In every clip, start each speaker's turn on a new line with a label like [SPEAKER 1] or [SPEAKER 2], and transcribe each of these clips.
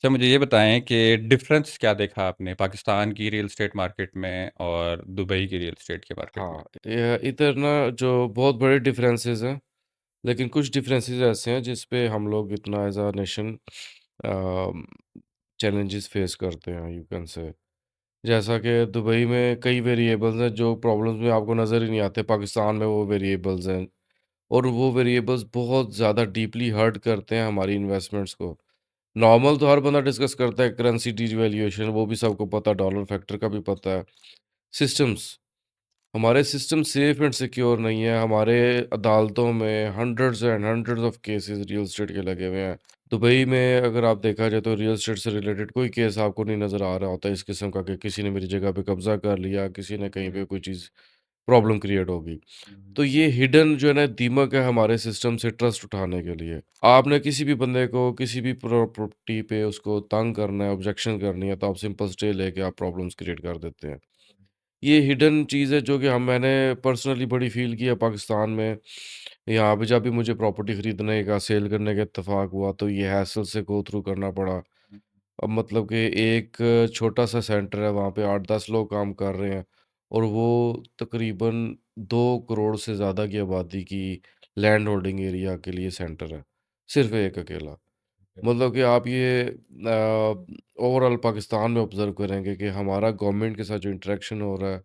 [SPEAKER 1] अच्छा मुझे ये बताएँ कि डिफ़रेंस क्या देखा आपने पाकिस्तान की रियल एस्टेट मार्केट में और दुबई की रियल एस्टेट के मार्केट में?
[SPEAKER 2] हाँ, इधर ना जो बहुत बड़े डिफरेंसेस हैं, लेकिन कुछ डिफरेंसेस ऐसे हैं जिस पे हम लोग इतना as a nation challenges face करते हैं यू कैन से। जैसा कि दुबई में कई वेरिएबल्स हैं जो प्रॉब्लम्स में आपको नज़र ही नहीं आते, पाकिस्तान में वो वेरिएबल्स हैं और वो वेरिएबल्स बहुत ज़्यादा डीपली हर्ट करते हैं हमारी इन्वेस्टमेंट्स को। नॉर्मल तो हर बंदा डिस्कस करता है करेंसी डिवैल्यूएशन, वो भी सबको पता है, डॉलर फैक्टर का भी पता है। सिस्टम्स हमारे सिस्टम सेफ एंड सिक्योर नहीं है। हमारे अदालतों में hundreds and hundreds of cases real estate के लगे हुए हैं। दुबई में अगर आप देखा जाए तो रियल एस्टेट से रिलेटेड कोई केस आपको नहीं नज़र आ रहा होता है इस किस्म का कि किसी ने मेरी जगह पे कब्जा कर लिया, किसी ने कहीं पे कोई चीज़ प्रॉब्लम क्रिएट होगी। तो ये हिडन जो है ना दीमक है हमारे सिस्टम से ट्रस्ट उठाने के लिए। आपने किसी भी बंदे को किसी भी प्रॉपर्टी पे उसको तंग करना है, ऑब्जेक्शन करनी है, तो आप सिंपल स्टे लेके आप प्रॉब्लम्स क्रिएट कर देते हैं। ये हिडन चीज़ है जो कि हम मैंने पर्सनली बड़ी फ़ील की है पाकिस्तान में। यहाँ पे जब भी मुझे प्रॉपर्टी खरीदने का, सेल करने का इत्तेफ़ाक हुआ तो ये हैसल से गो थ्रू करना पड़ा। अब मतलब कि एक छोटा-सा सेंटर है, वहाँ पे 8-10 लोग काम कर रहे हैं और वो तकरीबन 2 करोड़ से ज़्यादा की आबादी की लैंड होल्डिंग एरिया के लिए सेंटर है, सिर्फ़ एक अकेला। मतलब कि आप ये ओवरऑल पाकिस्तान में ऑब्ज़र्व करेंगे कि हमारा गवर्नमेंट के साथ जो इंटरेक्शन हो रहा है,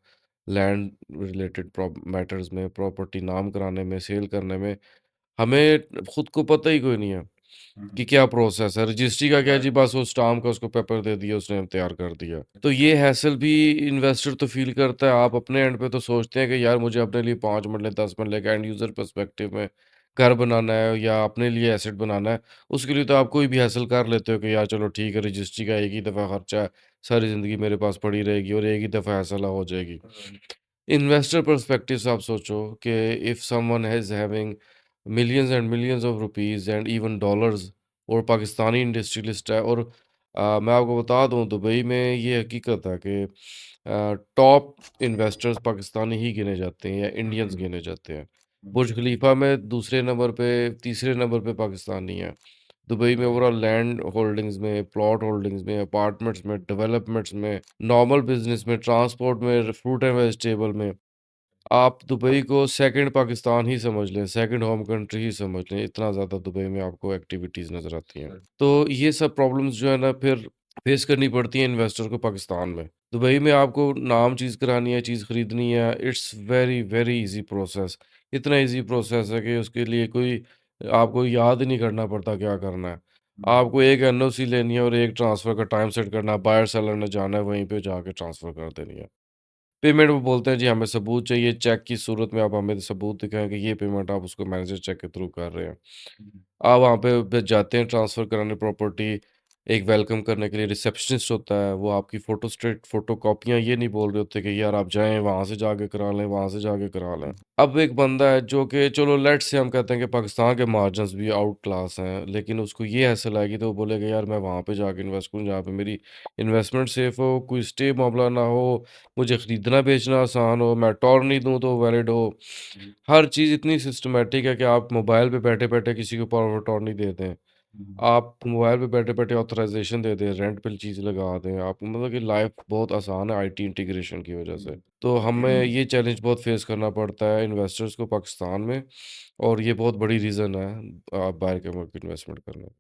[SPEAKER 2] लैंड रिलेटेड मैटर्स में, प्रॉपर्टी नाम कराने में, सेल करने में, हमें खुद को पता ही कोई नहीं है कि क्या प्रोसेस है। रजिस्ट्री का क्या जी, बस वो स्टाम्प का उसको पेपर दे दिया, उसने तैयार कर दिया। तो ये हैसल भी इन्वेस्टर तो फ़ील करता है। आप अपने एंड पे तो सोचते हैं कि यार मुझे अपने लिए 5 मरले, 10 मरले का एंड यूज़र पर्सपेक्टिव में घर बनाना है या अपने लिए एसेट बनाना है। उसके लिए तो आप कोई भी हैसल कर लेते हो कि यार चलो ठीक है, रजिस्ट्री का एक ही दफ़ा खर्चा है, सारी ज़िंदगी मेरे पास पड़ी रहेगी और एक ही दफ़ा हैसल हो जाएगी। इन्वेस्टर पर्सपेक्टिव से आप सोचो कि if someone is having millions and millions of rupees and even dollars और पाकिस्तानी इंडस्ट्रियलिस्ट है और मैं आपको बता दूं दुबई में ये हकीकत है कि टॉप इन्वेस्टर्स पाकिस्तानी ही गिने जाते हैं या इंडियंस गिने जाते हैं। बुर्ज खलीफा में दूसरे नंबर पे, तीसरे नंबर पे पाकिस्तानी है। दुबई में ओवरऑल लैंड होल्डिंग्स में, प्लॉट होल्डिंग्स में, अपार्टमेंट्स में, डेवलपमेंट्स में, नॉर्मल बिज़नेस में, ट्रांसपोर्ट में, फ्रूट एंड वेजिटेबल में, आप दुबई को सेकंड पाकिस्तान ही समझ लें, सेकंड होम कंट्री ही समझ लें, इतना ज़्यादा दुबई में आपको एक्टिविटीज़ नज़र आती हैं। तो ये सब प्रॉब्लम्स जो है ना फिर फेस करनी पड़ती हैं इन्वेस्टर को पाकिस्तान में। दुबई में आपको नाम चीज़ करानी है, चीज़ खरीदनी है, it's very, very easy process. इतना ईज़ी प्रोसेस है कि उसके लिए कोई आपको याद ही नहीं करना पड़ता क्या करना है। आपको एक एनओसी लेनी है और एक ट्रांसफ़र का टाइम सेट करना है, बायर सेलर ने जाना है, वहीं पे जाके ट्रांसफ़र कर देनी है। पेमेंट वो बोलते हैं जी हमें सबूत चाहिए, चेक की सूरत में आप हमें सबूत दिखाएँ कि ये पेमेंट आप उसको मैनेजर चेक के थ्रू कर रहे हैं। आप वहाँ पे जाते हैं ट्रांसफ़र कराने प्रॉपर्टी, एक वेलकम करने के लिए रिसेप्शनिस्ट होता है, वो आपकी फ़ोटोस्टेट फ़ोटोकॉपियाँ ये नहीं बोल रहे होते कि यार आप जाएँ, वहाँ से जाके करा लें, वहाँ से जाके करा लें। अब एक बंदा है जो कि चलो लेट्स से हम कहते हैं कि पाकिस्तान के मार्जिन्स भी आउट क्लास हैं, लेकिन उसको ये हैसल आएगी तो वो बोलेगा यार मैं वहाँ पे जाके इन्वेस्ट करूँ जहाँ पे मेरी इन्वेस्टमेंट सेफ़ हो, कोई स्टे मामला ना हो, मुझे खरीदना बेचना आसान हो, मैं टॉर्नी दूँ तो वैलिड हो। हर चीज़ इतनी सिस्टमैटिक है कि आप मोबाइल पे बैठे-बैठे किसी को पावर ऑफ अटॉर्नी दे दें। आप मोबाइल पे बैठे-बैठे ऑथराइज़ेशन दे दें, रेंट पे चीज़ लगा दें। आप मतलब कि लाइफ़ बहुत आसान है आईटी इंटीग्रेशन की वज़ह से। तो हमें ये चैलेंज बहुत फ़ेस करना पड़ता है इन्वेस्टर्स को पाकिस्तान में और ये बहुत बड़ी रीज़न है बाहर के मुल्क इन्वेस्टमेंट करने की।